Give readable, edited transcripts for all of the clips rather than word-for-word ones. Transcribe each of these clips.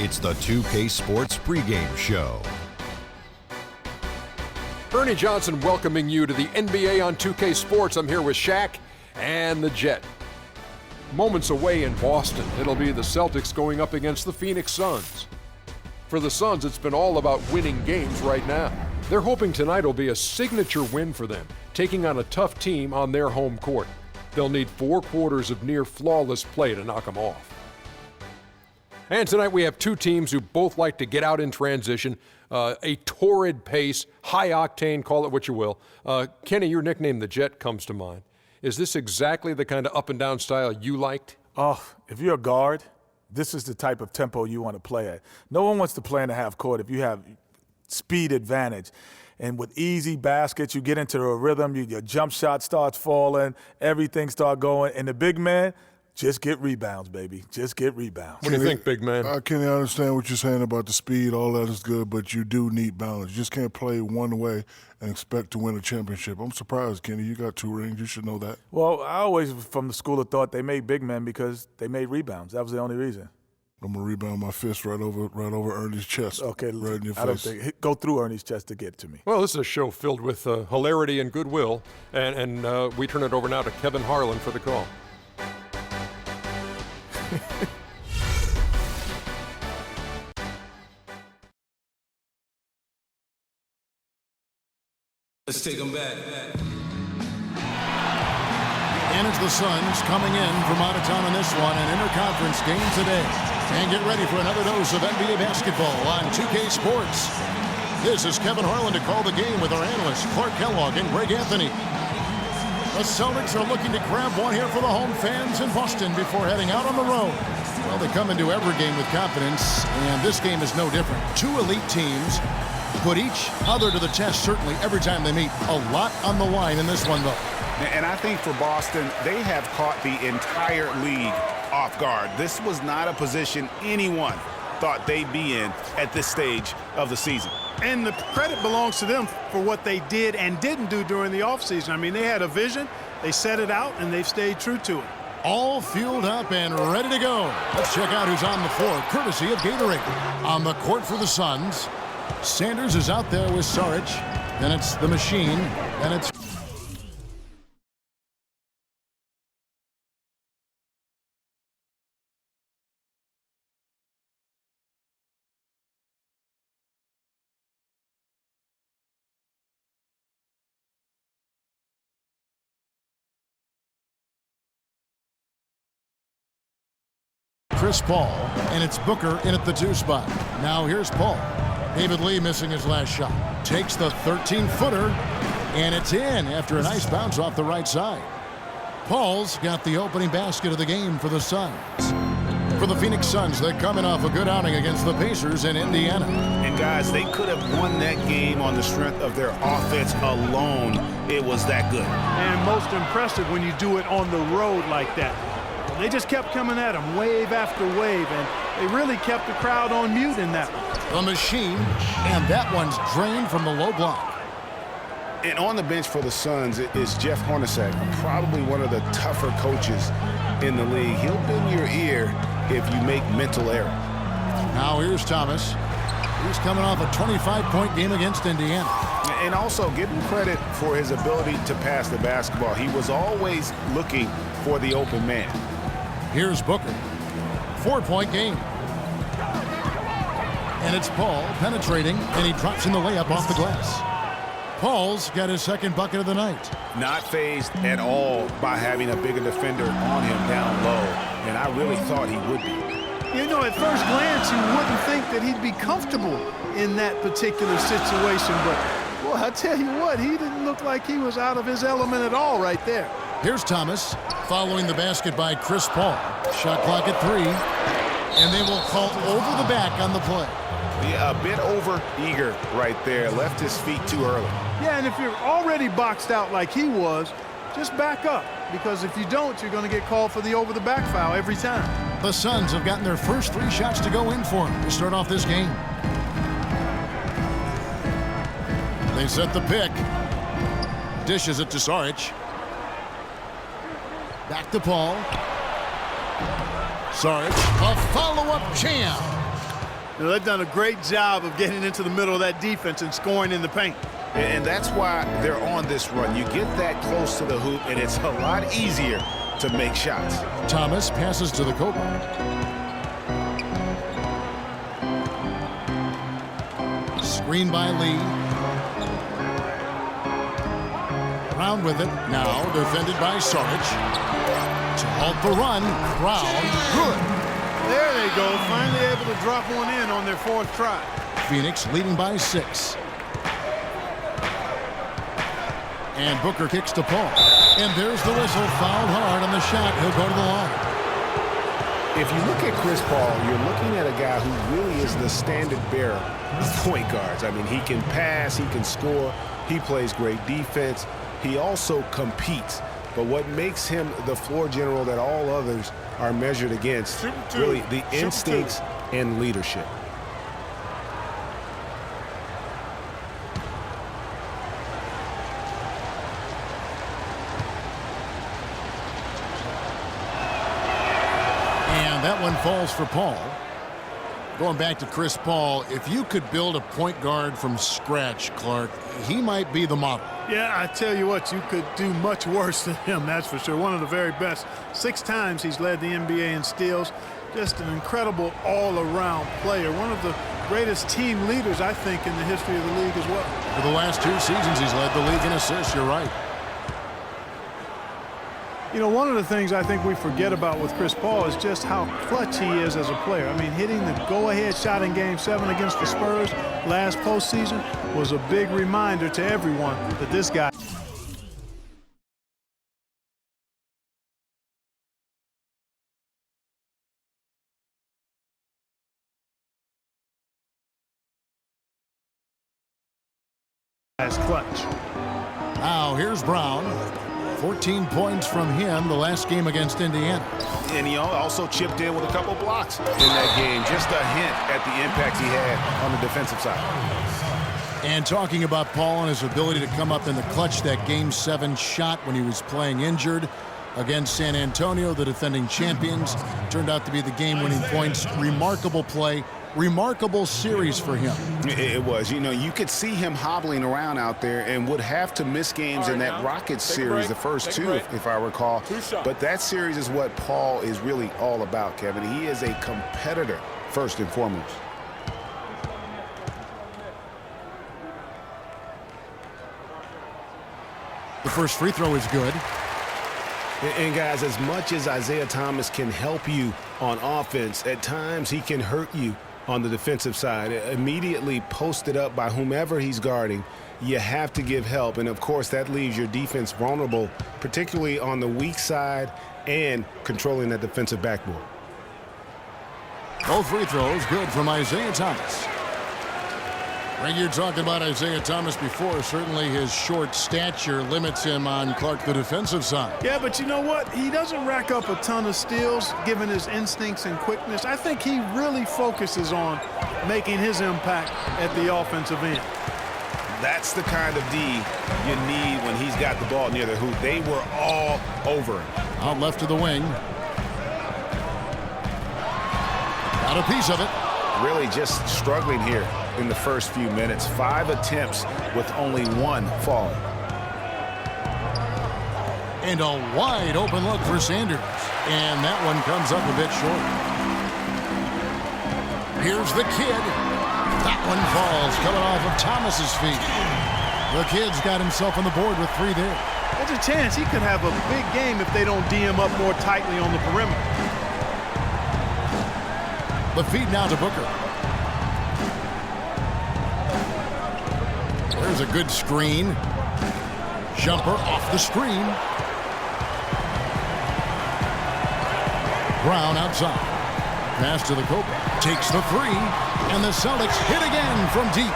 It's the 2K Sports pregame show. Ernie Johnson welcoming you to the NBA on 2K Sports. I'm here with Shaq and the Jet. Moments away in Boston, it'll be the Celtics going up against the Phoenix Suns. For the Suns, it's been all about winning games right now. They're hoping tonight will be a signature win for them, taking on a tough team on their home court. They'll need 4 quarters of near-flawless play to knock them off. And tonight we have two teams who both like to get out in transition, a torrid pace, high-octane, call it what you will. Kenny, your nickname, the Jet, comes to mind. Is this exactly the kind of up-and-down style you liked? Oh, if you're a guard, this is the type of tempo you want to play at. No one wants to play in the half court if you have speed advantage. And with easy baskets, you get into a rhythm, your jump shot starts falling, everything starts going. And the big man, just get rebounds, baby. Just get rebounds. What do you think, big man? Kenny, I understand what you're saying about the speed. All that is good, but you do need balance. You just can't play one way and expect to win a championship. I'm surprised, Kenny. You got 2 rings. You should know that. Well, I always was from the school of thought they made big men because they made rebounds. That was the only reason. I'm going to rebound my fist right over Ernie's chest. Okay, right in your face. I don't think. Go through Ernie's chest to get to me. Well, this is a show filled with hilarity and goodwill, and we turn it over now to Kevin Harlan for the call. Let's take them back. And it's the Suns coming in from out of town on this one, an interconference game today. And get ready for another dose of NBA basketball on 2K Sports. This is Kevin Harlan to call the game with our analysts Clark Kellogg and Greg Anthony. The Celtics are looking to grab one here for the home fans in Boston before heading out on the road. Well, they come into every game with confidence, and this game is no different. 2 elite teams put each other to the test, certainly, every time they meet. A lot on the line in this one, though. And I think for Boston, they have caught the entire league off guard. This was not a position anyone thought they'd be in at this stage of the season. And the credit belongs to them for what they did and didn't do during the offseason. I mean, they had a vision, they set it out, and they've stayed true to it. All fueled up and ready to go. Let's check out who's on the floor, courtesy of Gatorade. On the court for the Suns, Sanders is out there with Saric. Then it's the Machine. Then it's Chris Paul, and it's Booker in at the 2 spot. Now here's Paul. David Lee missing his last shot. Takes the 13-footer, and it's in after a nice bounce off the right side. Paul's got the opening basket of the game for the Suns. For the Phoenix Suns, they're coming off a good outing against the Pacers in Indiana. And guys, they could have won that game on the strength of their offense alone. It was that good. And most impressive when you do it on the road like that. They just kept coming at him, wave after wave, and they really kept the crowd on mute in that one. The Machine, and that one's drained from the low block. And on the bench for the Suns is Jeff Hornacek, probably one of the tougher coaches in the league. He'll bend your ear if you make mental error. Now here's Thomas. He's coming off a 25-point game against Indiana. And also give him credit for his ability to pass the basketball. He was always looking for the open man. Here's Booker. 4-point game. And it's Paul penetrating, and he drops in the layup off the glass. Paul's got his second bucket of the night. Not fazed at all by having a bigger defender on him down low, and I really thought he would be. You know, at first glance, you wouldn't think that he'd be comfortable in that particular situation, but, well, I tell you what, he didn't look like he was out of his element at all right there. Here's Thomas, following the basket by Chris Paul. Shot clock at 3, and they will call over the back on the play. Yeah, a bit over-eager right there. Left his feet too early. Yeah, and if you're already boxed out like he was, just back up, because if you don't, you're going to get called for the over-the-back foul every time. The Suns have gotten their first 3 shots to go in for him to start off this game. They set the pick. Dishes it to Saric. Back to Paul. Saric, a follow-up jam. You know, they've done a great job of getting into the middle of that defense and scoring in the paint. And that's why they're on this run. You get that close to the hoop, and it's a lot easier to make shots. Thomas passes to the Cobra. Screen by Lee. Brown with it. Now defended by Saric. To halt the run. Brown. Good. There they go. Finally able to drop one in on their fourth try. Phoenix leading by 6. And Booker kicks to Paul. And there's the whistle. Fouled hard on the shot. He'll go to the line. If you look at Chris Paul, you're looking at a guy who really is the standard bearer of point guards. I mean, he can pass, he can score, he plays great defense. He also competes. But what makes him the floor general that all others are measured against, really the instincts and leadership. And that one falls for Paul. Going back to Chris Paul, if you could build a point guard from scratch, Clark, he might be the model. Yeah, I tell you what, you could do much worse than him, that's for sure. One of the very best. 6 times he's led the NBA in steals. Just an incredible all-around player. One of the greatest team leaders, I think, in the history of the league as well. For the last 2 seasons, he's led the league in assists. You're right. You know, one of the things I think we forget about with Chris Paul is just how clutch he is as a player. I mean, hitting the go-ahead shot in Game 7 against the Spurs last postseason was a big reminder to everyone that this guy is clutch. Now, here's Brown. 14 points from him the last game against Indiana. And he also chipped in with a couple blocks in that game. Just a hint at the impact he had on the defensive side. And talking about Paul and his ability to come up in the clutch, that Game 7 shot when he was playing injured against San Antonio, the defending champions, turned out to be the game-winning points. Remarkable play. Remarkable series for him. It was. You know, you could see him hobbling around out there and would have to miss games in that Rockets series, the first 2, if I recall. But that series is what Paul is really all about, Kevin. He is a competitor, first and foremost. The first free throw is good. And guys, as much as Isaiah Thomas can help you on offense, at times he can hurt you on the defensive side. Immediately posted up by whomever he's guarding, you have to give help. And, of course, that leaves your defense vulnerable, particularly on the weak side and controlling that defensive backboard. Both free throws good from Isaiah Thomas. Greg, you're talking about Isaiah Thomas before. Certainly his short stature limits him on Clark, the defensive side. Yeah, but you know what? He doesn't rack up a ton of steals, given his instincts and quickness. I think he really focuses on making his impact at the offensive end. That's the kind of D you need when he's got the ball near the hoop. They were all over him. Out left to the wing. Got a piece of it. Really just struggling here in the first few minutes. 5 attempts with only 1 fall. And a wide open look for Sanders. And that one comes up a bit short. Here's the kid. That one falls, coming off of Thomas's feet. The kid's got himself on the board with 3 there. There's a chance he could have a big game if they don't D him up more tightly on the perimeter. The feed now to Booker. There's a good screen. Jumper off the screen. Brown outside. Pass to the Cobra. Takes the 3. And the Celtics hit again from deep.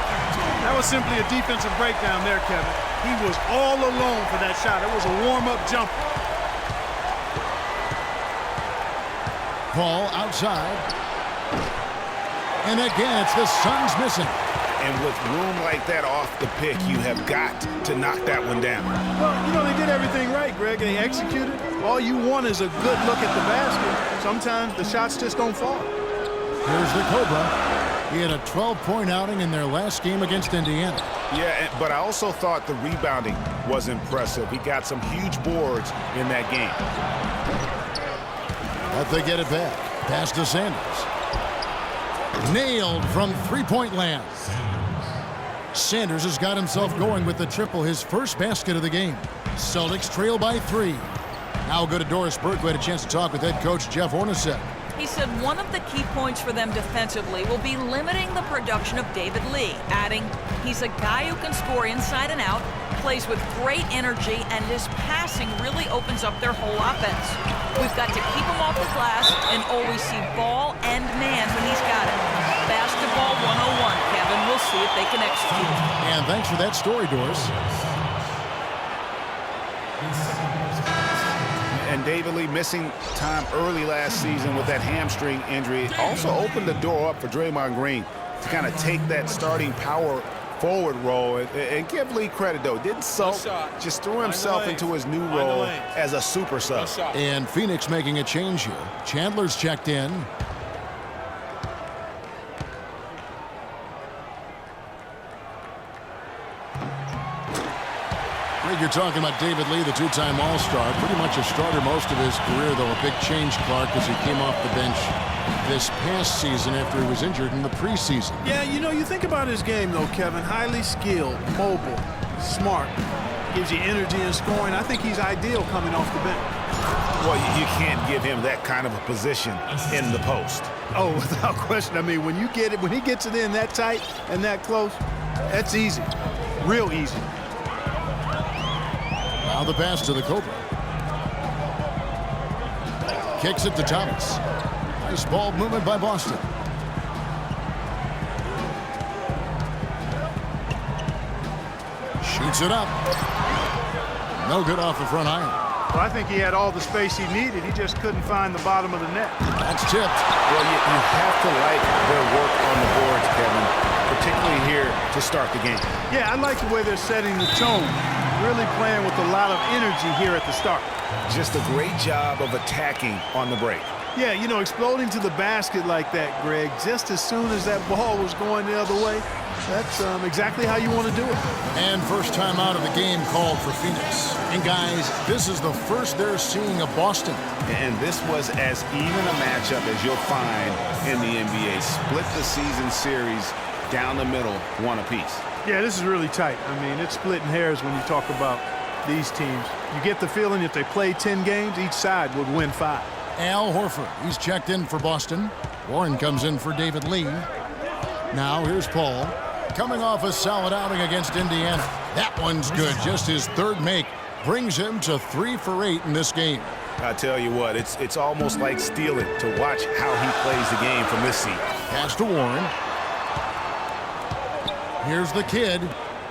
That was simply a defensive breakdown there, Kevin. He was all alone for that shot. It was a warm-up jumper. Paul outside. And again, it's the Suns missing. And with room like that off the pick, you have got to knock that one down. Well, you know, they did everything right, Greg. They executed. All you want is a good look at the basket. Sometimes the shots just don't fall. Here's the Cobra. He had a 12-point outing in their last game against Indiana. Yeah, but I also thought the rebounding was impressive. He got some huge boards in that game. But they get it back. Pass to Sanders. Nailed from three-point land. Sanders has got himself going with the triple, his first basket of the game. Celtics trail by 3. Now we'll go to Doris Burke, who had a chance to talk with head coach Jeff Hornacek. He said one of the key points for them defensively will be limiting the production of David Lee, adding, he's a guy who can score inside and out, plays with great energy, and his passing really opens up their whole offense. We've got to keep him off the glass and always see ball and man when he's got it. Basketball 101, Kevin. We'll see if they can execute. And thanks for that story, Doris. And David Lee missing time early last season with that hamstring injury also opened the door up for Draymond Green to kind of take that starting power forward role. And give Lee credit, though. Didn't sulk, just threw himself into his new role as a super sub. And Phoenix making a change here. Chandler's checked in. You're talking about David Lee, the two-time All-Star. Pretty much a starter most of his career, though. A big change, Clark, as he came off the bench this past season after he was injured in the preseason. Yeah, you know, you think about his game, though, Kevin. Highly skilled, mobile, smart. Gives you energy and scoring. I think he's ideal coming off the bench. Well, you can't give him that kind of a position in the post. Oh, without question. I mean, when you get it, when he gets it in that tight and that close, that's easy. Real easy. Now the pass to the Cobra. Kicks it to Thomas. Nice ball movement by Boston. Shoots it up. No good off the front iron. Well, I think he had all the space he needed. He just couldn't find the bottom of the net. That's tipped. Well, you have to like their work on the boards, Kevin, particularly here to start the game. Yeah, I like the way they're setting the tone. Really playing with a lot of energy here at the start. Just a great job of attacking on the break. Yeah, you know, exploding to the basket like that, Greg, just as soon as that ball was going the other way, that's exactly how you want to do it. And first time out of the game called for Phoenix. And guys, this is the first they're seeing of Boston. And this was as even a matchup as you'll find in the NBA. Split the season series down the middle, one apiece. Yeah, this is really tight. I mean, it's splitting hairs when you talk about these teams. You get the feeling if they play 10 games, each side would win 5. Al Horford, he's checked in for Boston. Warren comes in for David Lee. Now here's Paul, coming off a solid outing against Indiana. That one's good, just his third make. Brings him to 3 for 8 in this game. I tell you what, it's almost like stealing to watch how he plays the game from this seat. Pass to Warren. Here's the kid.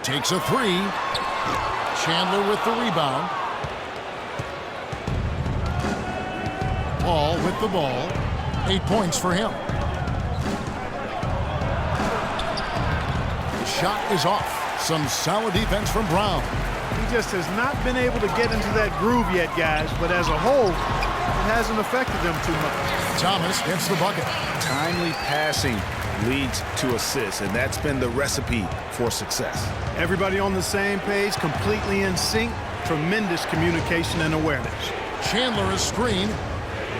Takes a 3. Chandler with the rebound. Paul with the ball. 8 points for him. Shot is off. Some solid defense from Brown. He just has not been able to get into that groove yet, guys, but as a whole, it hasn't affected them too much. Thomas gets the bucket. Timely passing leads to assists, and that's been the recipe for success. Everybody on the same page, completely in sync, tremendous communication and awareness. Chandler is screen.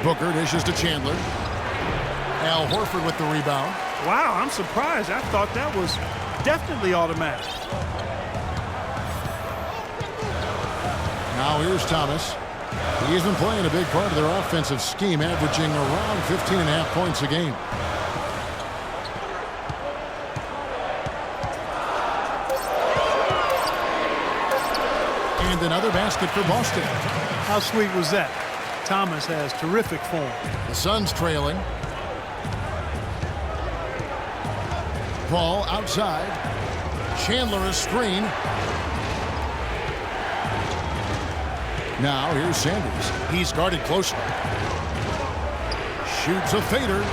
Booker dishes to Chandler. Al Horford with the rebound. Wow, I'm surprised. I thought that was definitely automatic. Now here's Thomas. He's been playing a big part of their offensive scheme, averaging around 15.5 points a game. And another basket for Boston. How sweet was that? Thomas has terrific form. The Suns trailing. Ball outside. Chandler is screen. Now here's Sanders. He's guarded closely. Shoots a fader.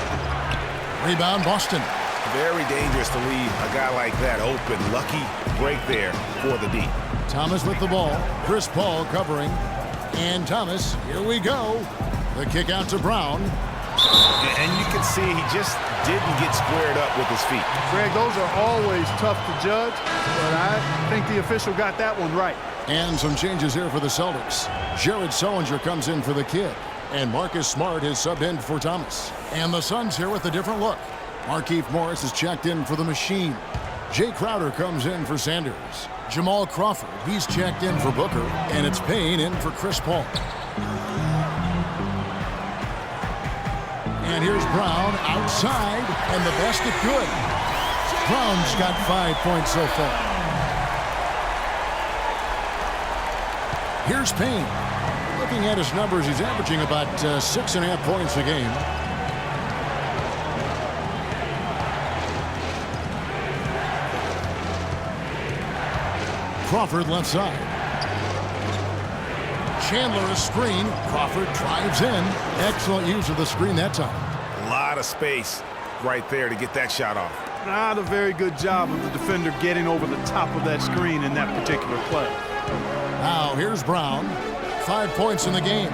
Rebound Boston. Very dangerous to leave a guy like that open. Lucky break there for the D. Thomas with the ball. Chris Paul covering. And Thomas, here we go. The kick out to Brown. And you can see he just didn't get squared up with his feet. Greg, those are always tough to judge, but I think the official got that one right. And some changes here for the Celtics. Jared Sullinger comes in for the kid. And Marcus Smart is subbed in for Thomas. And the Suns here with a different look. Markieff Morris is checked in for the machine. Jay Crowder comes in for Sanders. Jamal Crawford, he's checked in for Booker. And it's Payne in for Chris Paul. And here's Brown outside, and the basket good. Brown's got 5 points so far. Here's Payne. Looking at his numbers, he's averaging about 6.5 points a game. Crawford left side. Chandler a screen. Crawford drives in. Excellent use of the screen that time. A lot of space right there to get that shot off. Not a very good job of the defender getting over the top of that screen in that particular play. Now here's Brown. 5 points in the game.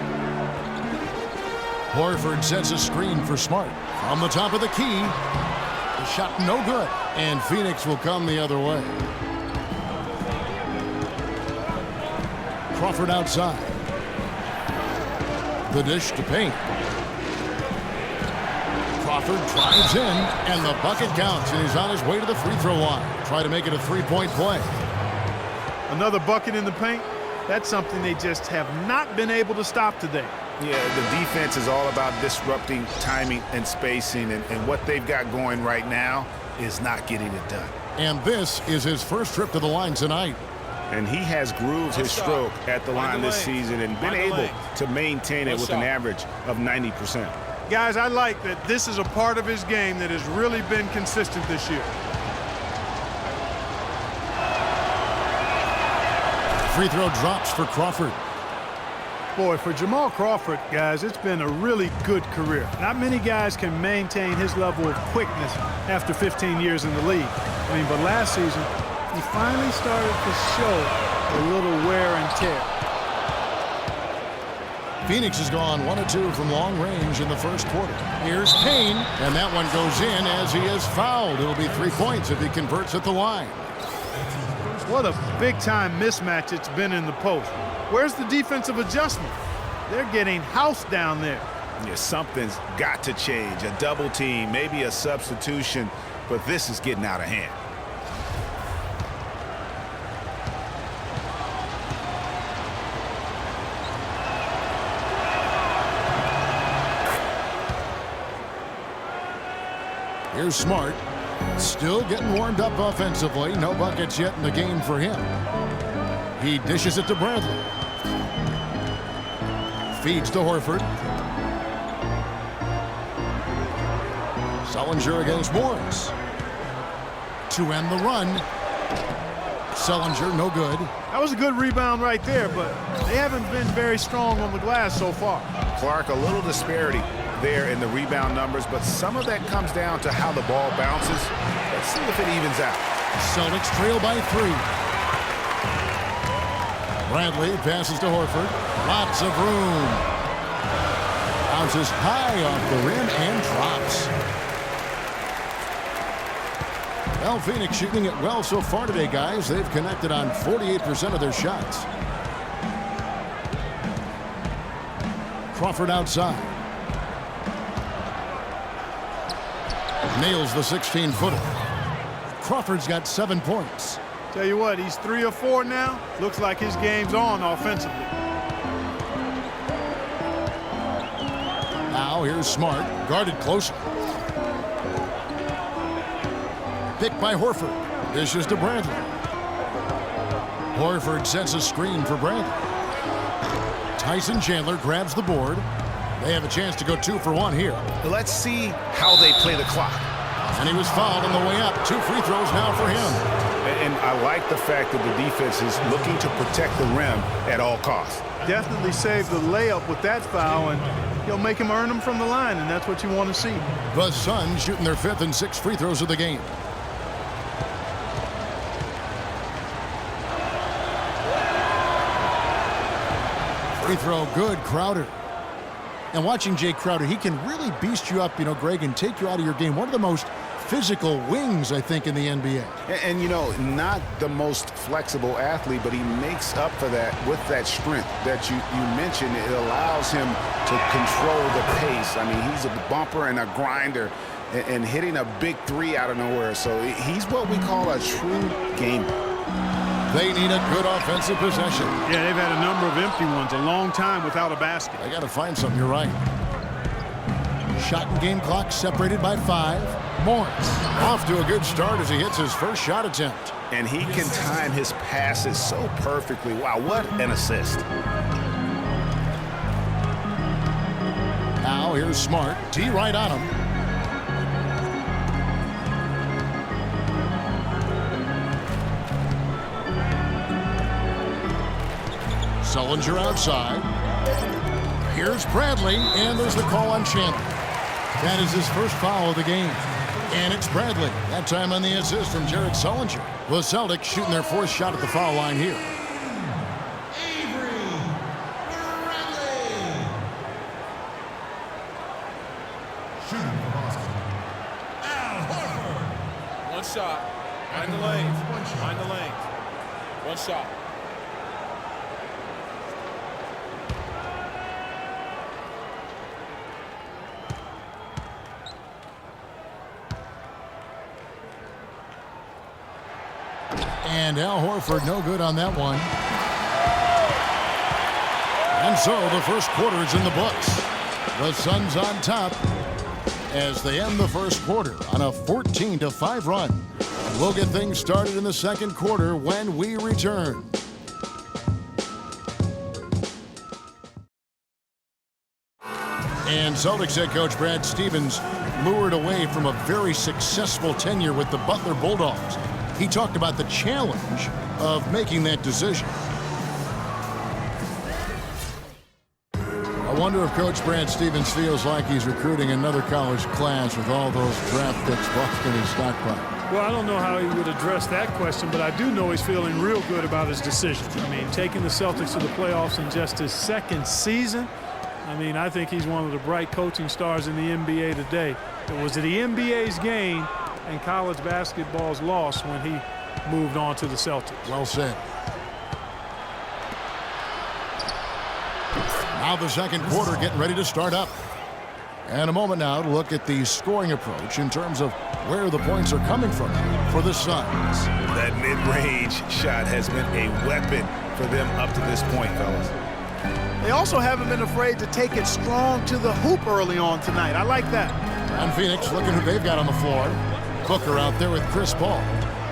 Horford sets a screen for Smart. From the top of the key. The shot no good. And Phoenix will come the other way. Crawford outside. The dish to Payne. Crawford drives in, and the bucket counts, and he's on his way to the free throw line. Try to make it a three-point play. Another bucket in the paint. That's something they just have not been able to stop today. Yeah, the defense is all about disrupting timing and spacing, and what they've got going right now is not getting it done. And this is his first trip to the line tonight. And he has grooved his stroke at the line this season and been able to maintain it with an average of 90%. Guys, I like that this is a part of his game that has really been consistent this year. Free throw drops for Crawford. Boy, for Jamal Crawford, guys, it's been a really good career. Not many guys can maintain his level of quickness after 15 years in the league. But last season, he finally started to show a little wear and tear. Phoenix has gone 1 of 2 from long range in the first quarter. Here's Payne, and that one goes in as he is fouled. It'll be 3 points if he converts at the line. What a big-time mismatch it's been in the post. Where's the defensive adjustment? They're getting housed down there. Yeah, something's got to change. A double team, maybe a substitution, but this is getting out of hand. Here's Smart. Still getting warmed up offensively. No buckets yet in the game for him. He dishes it to Bradley. Feeds to Horford. Sullinger against Morris. To end the run. Sullinger, no good. That was a good rebound right there, but they haven't been very strong on the glass so far. Clark, a little disparity there in the rebound numbers, but some of that comes down to how the ball bounces. Let's see if it evens out. Celtics trail by 3. Bradley passes to Horford. Lots of room. Bounces high off the rim and drops. Well, Phoenix shooting it well so far today, guys. They've connected on 48% of their shots. Crawford outside. Nails the 16-footer. Crawford's got 7 points. Tell you what, he's 3 or 4 now. Looks like his game's on offensively. Now here's Smart, guarded closely. Picked by Horford. Dishes to Bradley. Horford sets a screen for Bradley. Tyson Chandler grabs the board. They have a chance to go 2 for 1 here. Let's see how they play the clock. And he was fouled on the way up. 2 free throws now for him. And I like the fact that the defense is looking to protect the rim at all costs. Definitely saved the layup with that foul, and he'll make him earn them from the line, and that's what you want to see. The Suns shooting their 5th and 6th free throws of the game. Free throw good, Crowder. And watching Jay Crowder, he can really beast you up, Greg, and take you out of your game. One of the most physical wings, I think, in the NBA. And not the most flexible athlete, but he makes up for that with that strength that you mentioned. It allows him to control the pace. I mean, he's a bumper and a grinder and hitting a big three out of nowhere. So he's what we call a true gamer. They need a good offensive possession. Yeah, they've had a number of empty ones, a long time without a basket. They got to find something, you're right. Shot and game clock separated by 5. Morris off to a good start as he hits his first shot attempt. And he can time his passes so perfectly. Wow, what an assist. Now here's Smart. T right on him. Sullinger outside. Here's Bradley, and there's the call on Chandler. That is his first foul of the game. And it's Bradley, that time on the assist from Jared Sullinger. The Celtics shooting their fourth shot at the foul line here. One shot. Behind the lanes. Behind the lanes. One shot. And Al Horford no good on that one. And so the first quarter is in the books. The Suns on top as they end the first quarter on a 14-5 run. We'll get things started in the second quarter when we return. And Celtics head coach Brad Stevens lured away from a very successful tenure with the Butler Bulldogs. He talked about the challenge of making that decision. I wonder if Coach Brad Stevens feels like he's recruiting another college class with all those draft picks Boston has stockpiled. Well, I don't know how he would address that question, but I do know he's feeling real good about his decision. I mean, taking the Celtics to the playoffs in just his second season, I mean, I think he's one of the bright coaching stars in the NBA today. It was the NBA's game and college basketball's loss when he moved on to the Celtics. Well said. Now the second quarter getting ready to start up. And a moment now to look at the scoring approach in terms of where the points are coming from for the Suns. That mid-range shot has been a weapon for them up to this point, fellas. They also haven't been afraid to take it strong to the hoop early on tonight. I like that. And Phoenix looking who they've got on the floor. Booker out there with Chris Paul.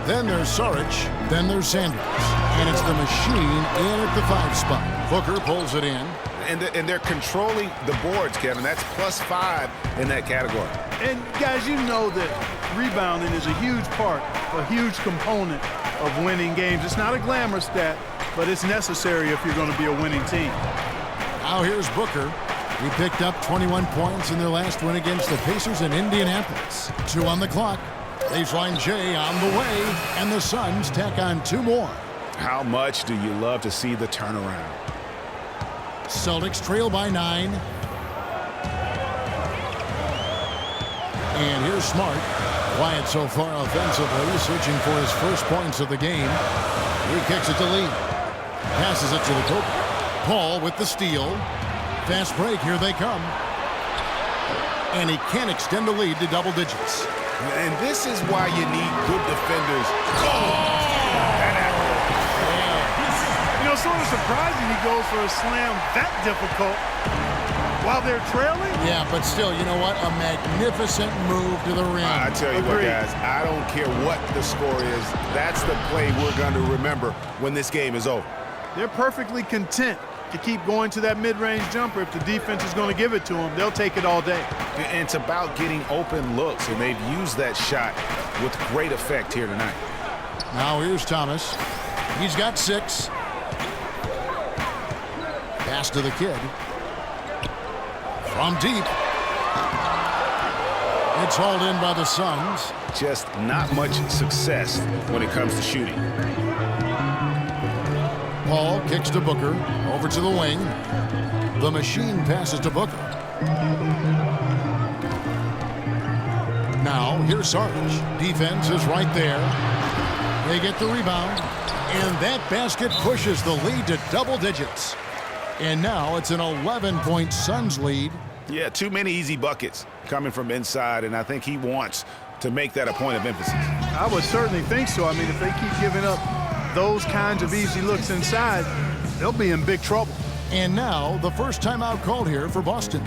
Then there's Saric. Then there's Sanders. And it's the machine in at the 5 spot. Booker pulls it in. And they're controlling the boards, Kevin. That's +5 in that category. And, guys, you know that rebounding is a huge part, a huge component of winning games. It's not a glamour stat, but it's necessary if you're going to be a winning team. Now here's Booker. He picked up 21 points in their last win against the Pacers in Indianapolis. 2 on the clock. Baseline J on the way, and the Suns tack on 2 more. How much do you love to see the turnaround? Celtics trail by 9. And here's Smart. Quiet so far offensively, searching for his first points of the game. He kicks it to Lee. Passes it to the Kobe. Paul with the steal. Fast break, here they come. And he can't extend the lead to double digits. And this is why you need good defenders. You know, sort of surprising he goes for a slam that difficult while they're trailing. Yeah, but still, you know what? A magnificent move to the rim. I tell you what, guys, I don't care what the score is. That's the play we're going to remember when this game is over. They're perfectly content to keep going to that mid-range jumper. If the defense is going to give it to them, they'll take it all day. And it's about getting open looks, and they've used that shot with great effect here tonight. Now here's Thomas. He's got 6. Pass to the kid. From deep. It's hauled in by the Suns. Just not much success when it comes to shooting. Paul kicks to Booker. Over to the wing. The machine passes to Booker. Now, here's Sarge. Defense is right there. They get the rebound. And that basket pushes the lead to double digits. And now it's an 11-point Suns lead. Yeah, too many easy buckets coming from inside, and I think he wants to make that a point of emphasis. I would certainly think so. I mean, if they keep giving up those kinds of easy looks inside, they'll be in big trouble. And now the first timeout called here for Boston.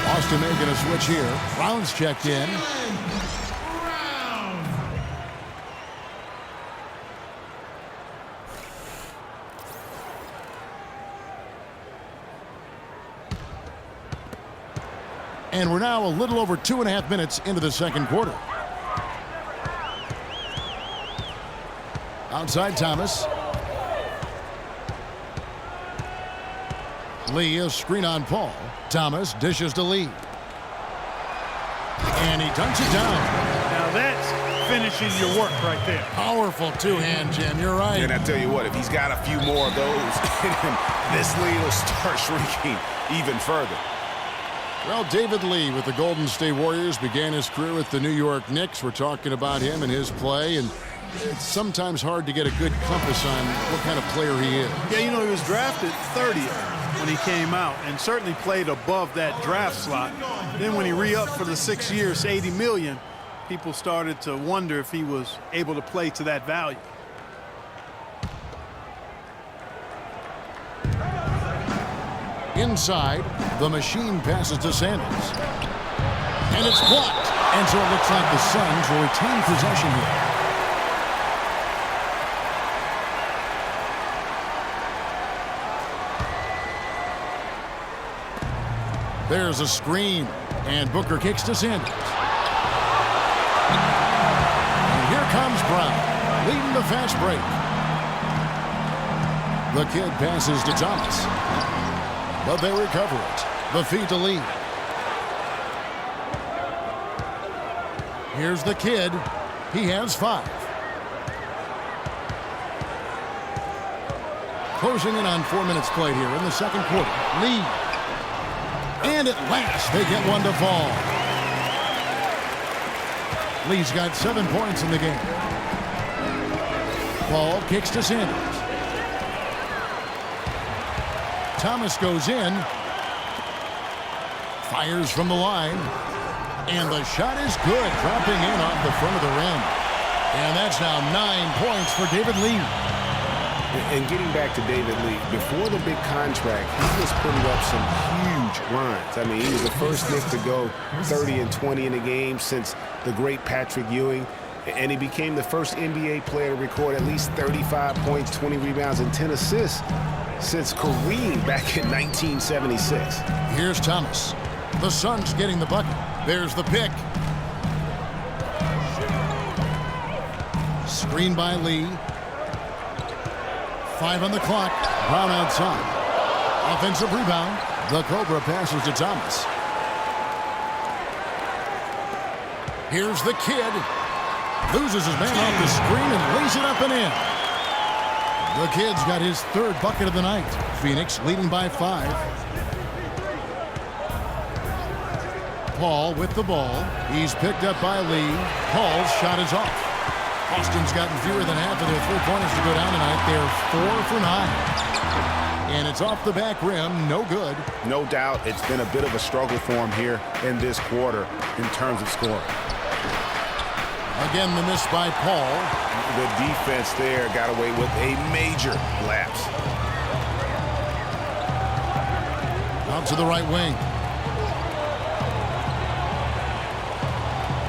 Boston making a switch here. Brown's checked in. And we're now a little over 2.5 minutes into the second quarter. Outside Thomas. Lee, a screen on Paul. Thomas dishes to Lee. And he dunks it down. Now that's finishing your work right there. Powerful two-hand jam, you're right. And I tell you what, if he's got a few more of those in him, this lead will start shrinking even further. Well, David Lee with the Golden State Warriors began his career with the New York Knicks. We're talking about him and his play, and it's sometimes hard to get a good compass on what kind of player he is. Yeah, you know, he was drafted 30th when he came out and certainly played above that draft slot. Then when he re-upped for the 6 years, $80 million, people started to wonder if he was able to play to that value. Inside, the machine passes to Sanders. And it's blocked. And so it looks like the Suns will retain possession here. There's a screen. And Booker kicks to Sanders. And here comes Brown, leading the fast break. The kid passes to Thomas. But they recover it. The feed to Lee. Here's the kid. He has 5. Closing in on 4 minutes played here in the second quarter. Lee. And at last, they get one to fall. Lee's got 7 points in the game. Paul kicks to Sanders. Thomas goes in. Fires from the line. And the shot is good, dropping in off the front of the rim. And that's now 9 points for David Lee. And getting back to David Lee, before the big contract, he was putting up some huge runs. I mean, he was the first Knick to go 30 and 20 in a game since the great Patrick Ewing. And he became the first NBA player to record at least 35 points, 20 rebounds, and 10 assists since Kareem back in 1976. Here's Thomas. The Suns getting the bucket. There's the pick. Screen by Lee. 5 on the clock. Brown outside. Offensive rebound. The Cobra passes to Thomas. Here's the kid. Loses his man off the screen and lays it up and in. The kid's got his 3rd bucket of the night. Phoenix leading by 5. Paul with the ball. He's picked up by Lee. Paul's shot is off. Boston's gotten fewer than half of their 3-pointers to go down tonight. They're 4 for 9. And it's off the back rim. No good. No doubt it's been a bit of a struggle for him here in this quarter in terms of scoring. Again, the miss by Paul. The defense there got away with a major lapse. Out to the right wing.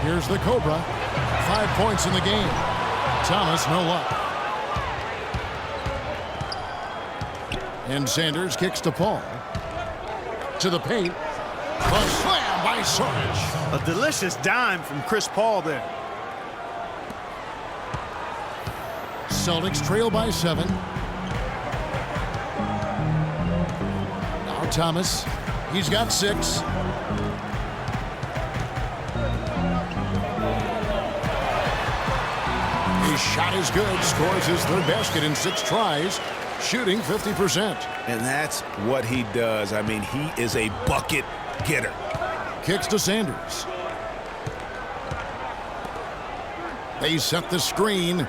Here's the Cobra. 5 points in the game. Thomas, no luck. And Sanders kicks to Paul. To the paint. A slam by Sarge. A delicious dime from Chris Paul there. Celtics trail by 7. Now Thomas. He's got 6. His shot is good. Scores his third basket in 6 tries. Shooting 50%. And that's what he does. I mean, he is a bucket getter. Kicks to Sanders. They set the screen.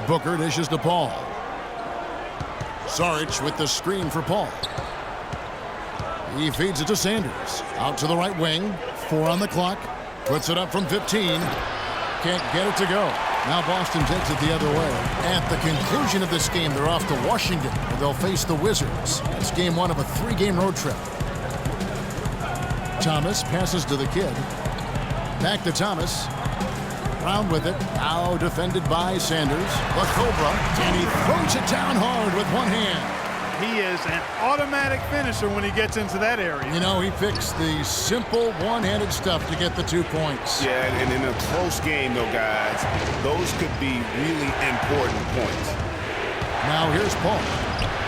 Booker dishes to Paul. Saric with the screen for Paul. He feeds it to Sanders. Out to the right wing. 4 on the clock. Puts it up from 15. Can't get it to go. Now Boston takes it the other way. At the conclusion of this game, they're off to Washington, where they'll face the Wizards. It's game 1 of a 3-game road trip. Thomas passes to the kid. Back to Thomas. Brown with it. Now defended by Sanders. The Cobra. And he throws it down hard with one hand. He is an automatic finisher when he gets into that area. You know, he picks the simple one-handed stuff to get the 2 points. Yeah, and in a close game, though, guys, those could be really important points. Now here's Paul.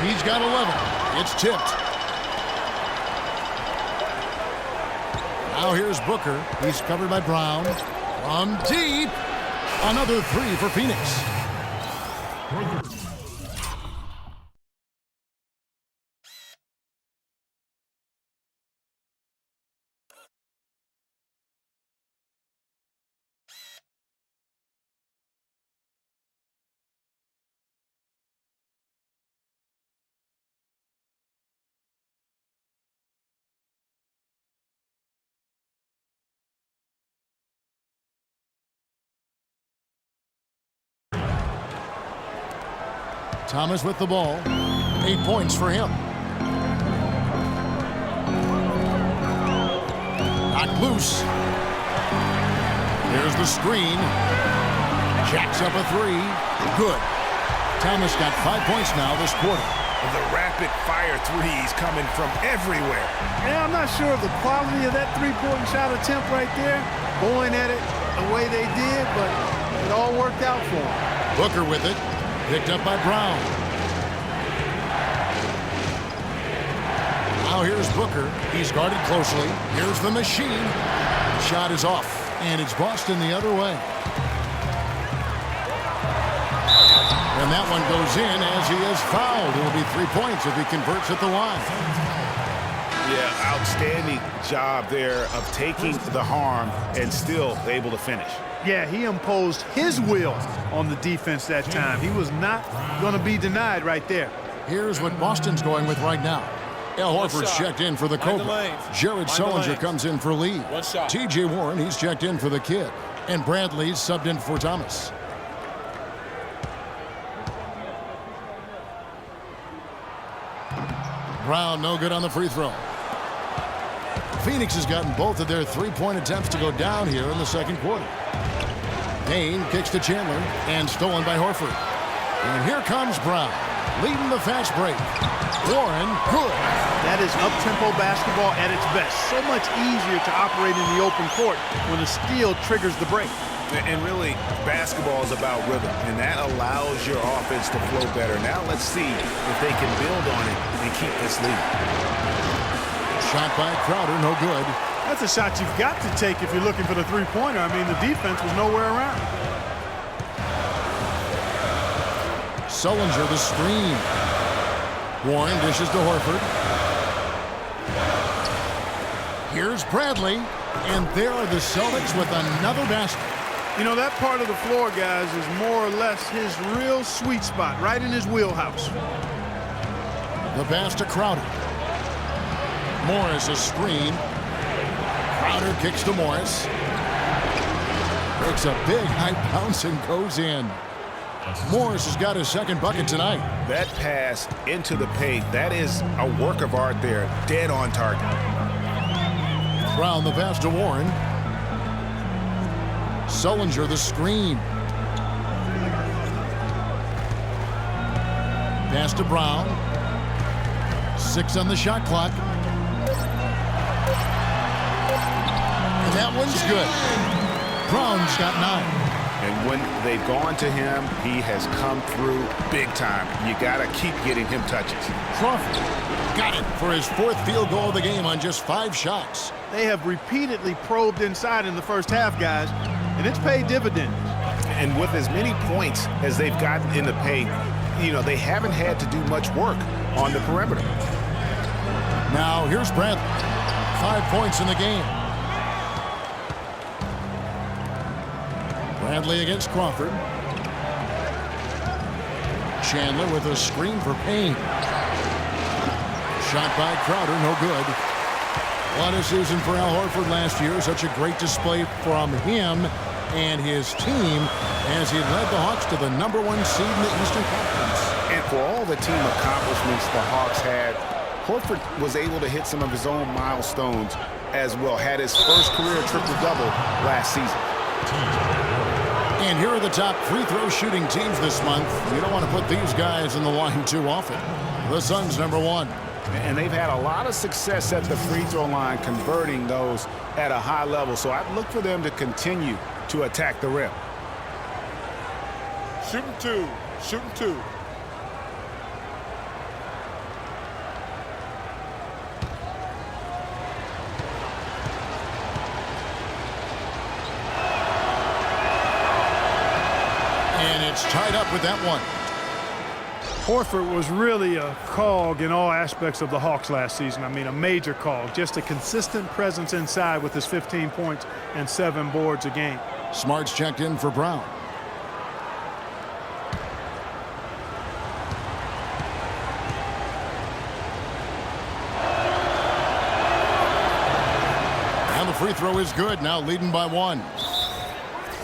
He's got 11. It's tipped. Now here's Booker. He's covered by Brown. From deep. Another 3 for Phoenix. Thomas with the ball. 8 points for him. Knocked loose. Here's the screen. Jacks up a 3. Good. Thomas got 5 points now this quarter. The rapid-fire threes coming from everywhere. Yeah, I'm not sure of the quality of that three-point shot attempt right there, going at it the way they did, but it all worked out for him. Booker with it. Picked up by Brown. Now here's Booker. He's guarded closely. Here's the machine. The shot is off, and it's Boston the other way. And that one goes in as he is fouled. It will be 3 points if he converts at the line. Yeah, outstanding job there of taking the harm and still able to finish. Yeah, he imposed his will on the defense that time. He was not going to be denied right there. Here's what Boston's going with right now. Al Horford's checked in for the Cobra. Jared Sullinger comes in for Lee. T.J. Warren, he's checked in for the kid. And Bradley's subbed in for Thomas. Brown, no good on the free throw. Phoenix has gotten both of their 3-point attempts to go down here in the second quarter. Dane kicks to Chandler and stolen by Horford. And here comes Brown, leading the fast break. Warren, good. That is up-tempo basketball at its best. So much easier to operate in the open court when a steal triggers the break. And really, basketball is about rhythm, and that allows your offense to flow better. Now let's see if they can build on it and keep this lead. Shot by Crowder, no good. That's a shot you've got to take if you're looking for the three-pointer. I mean, the defense was nowhere around. Sullinger the screen. Warren dishes to Horford. Here's Bradley, and there are the Celtics with another basket. You know, that part of the floor, guys, is more or less his real sweet spot, right in his wheelhouse. The pass to Crowder. Morris a screen. Crowder kicks to Morris. Makes a big high bounce and goes in. Morris has got his second bucket tonight. That pass into the paint, that is a work of art there, dead on target. Brown the pass to Warren. Sullinger the screen. Pass to Brown. 6 on the shot clock. And that one's good. Brown's got 9. And when they've gone to him, he has come through big time. You got to keep getting him touches. Crawford got it for his 4th field goal of the game on just 5 shots. They have repeatedly probed inside in the first half, guys, and it's paid dividends. And with as many points as they've gotten in the paint, you know, they haven't had to do much work on the perimeter. Now here's Bradley. 5 points in the game. Bradley against Crawford. Chandler with a screen for Payne. Shot by Crowder, no good. What a season for Al Horford last year. Such a great display from him and his team as he led the Hawks to the #1 seed in the Eastern Conference. And for all the team accomplishments the Hawks had, Horford was able to hit some of his own milestones as well. Had his first career triple-double last season. And here are the top free throw shooting teams this month. You don't want to put these guys in the line too often. The Suns #1. And they've had a lot of success at the free throw line, converting those at a high level. So I'd look for them to continue to attack the rim. Shooting two. Shooting two. And it's tied up with that one. Horford was really a cog in all aspects of the Hawks last season. I mean, a major cog. Just a consistent presence inside with his 15 points and 7 boards a game. Smart's checked in for Brown. And the free throw is good, now leading by 1.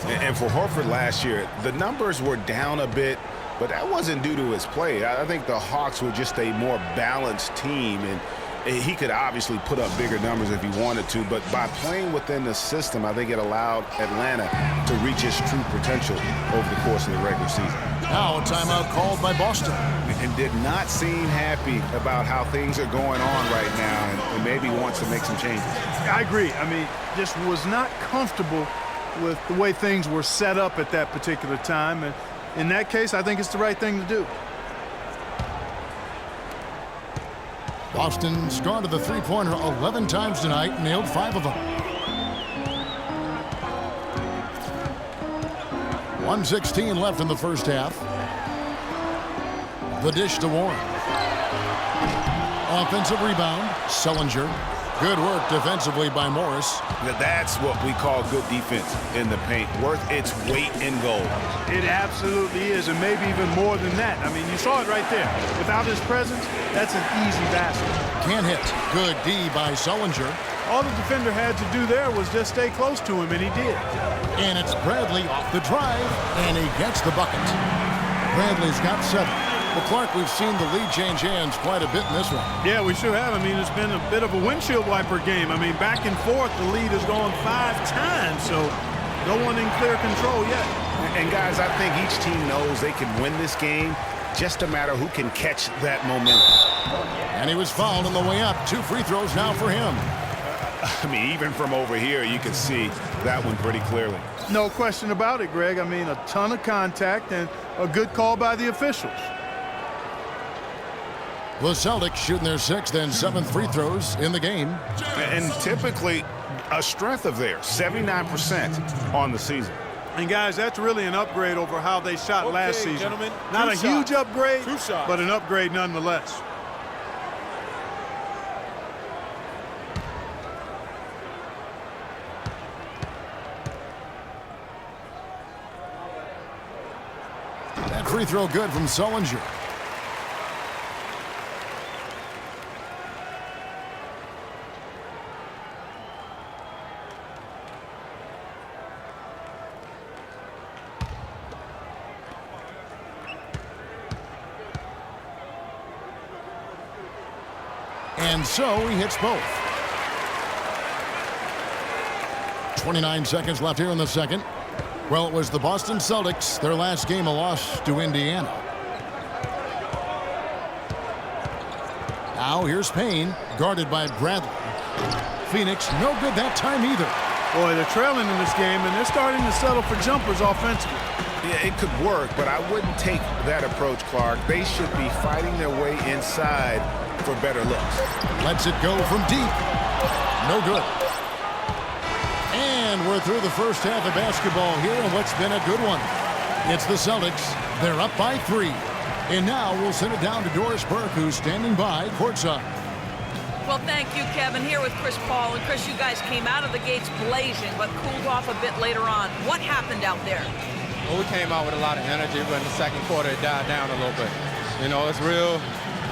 And for Horford last year, the numbers were down a bit, but that wasn't due to his play. I think the Hawks were just a more balanced team, and he could obviously put up bigger numbers if he wanted to, but by playing within the system, I think it allowed Atlanta to reach his true potential over the course of the regular season. Now a timeout called by Boston. And did not seem happy about how things are going on right now, and maybe wants to make some changes. I agree. I mean, just was not comfortable with the way things were set up at that particular time. And in that case, I think it's the right thing to do. Boston's gone to the three-pointer 11 times tonight, nailed 5 of them. 1:16 left in the first half. The dish to Warren. Offensive rebound, Sullinger. Good work defensively by Morris. That's what we call good defense in the paint, worth its weight in gold. It absolutely is, and maybe even more than that. I mean, you saw it right there. Without his presence, that's an easy basket. Can't hit. Good D by Sullinger. All the defender had to do there was just stay close to him, and he did. And it's Bradley off the drive, and he gets the bucket. Bradley's got 7. Well, Clark, we've seen the lead change hands quite a bit in this one. Yeah, we sure have. I mean, it's been a bit of a windshield wiper game. I mean, back and forth, the lead has gone 5 times, so no one in clear control yet. And guys, I think each team knows they can win this game, just a matter who can catch that momentum. And he was fouled on the way up. 2 free throws now for him. I mean, even from over here, you can see that one pretty clearly. No question about it, Greg. I mean, a ton of contact and a good call by the officials. The Celtics shooting their 6th and 7th free throws in the game. And typically a strength of theirs, 79% on the season. And guys, that's really an upgrade over how they shot last season. Gentlemen, Not a huge upgrade, 2 shots. but an upgrade nonetheless. That free throw good from Sullinger. And so he hits both. 29 seconds left here in the second. Well, it was the Boston Celtics, their last game a loss to Indiana. Now here's Payne, guarded by Bradley. Phoenix, no good that time either. Boy, they're trailing in this game, and they're starting to settle for jumpers offensively. Yeah, it could work, but I wouldn't take that approach, Clark. They should be fighting their way inside for better looks. Lets it go from deep. No good. And we're through the first half of basketball here in what's been a good one. It's the Celtics. They're up by 3. And now we'll send it down to Doris Burke, who's standing by courtside. Well, thank you, Kevin. Here with Chris Paul. And Chris, you guys came out of the gates blazing, but cooled off a bit later on. What happened out there? Well, we came out with a lot of energy, but in the second quarter it died down a little bit. You know, it's real.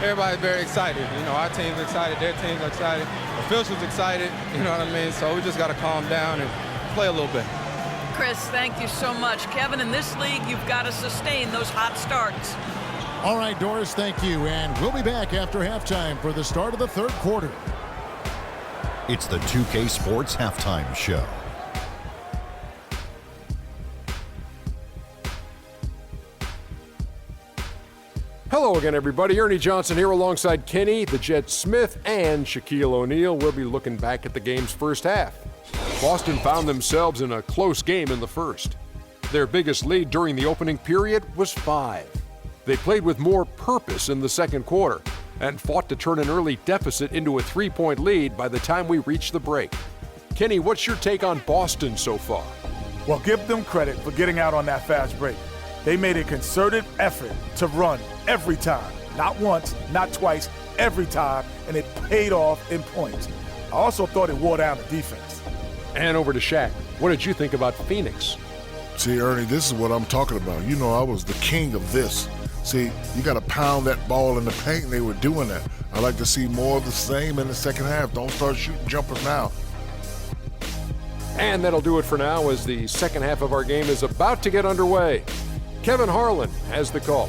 Everybody's very excited. You know, our team's excited, their team's excited, officials excited, you know what I mean? So we just got to calm down and play a little bit. Chris, thank you so much. Kevin, in this league, you've got to sustain those hot starts. All right, Doris, thank you. And we'll be back after halftime for the start of the third quarter. It's the 2K Sports Halftime Show. Hello again, everybody. Ernie Johnson here alongside Kenny, the Jet Smith, and Shaquille O'Neal. We'll be looking back at the game's first half. Boston found themselves in a close game in the first. Their biggest lead during the opening period was 5. They played with more purpose in the second quarter and fought to turn an early deficit into a 3-point lead by the time we reached the break. Kenny, what's your take on Boston so far? Well, give them credit for getting out on that fast break. They made a concerted effort to run every time. Not once, not twice, every time, and it paid off in points. I also thought it wore down the defense. And over to Shaq. What did you think about Phoenix? See, Ernie, this is what I'm talking about. You know, I was the king of this. See, you got to pound that ball in the paint, and they were doing that. I like to see more of the same in the second half. Don't start shooting jumpers now. And that'll do it for now as the second half of our game is about to get underway. Kevin Harlan has the call.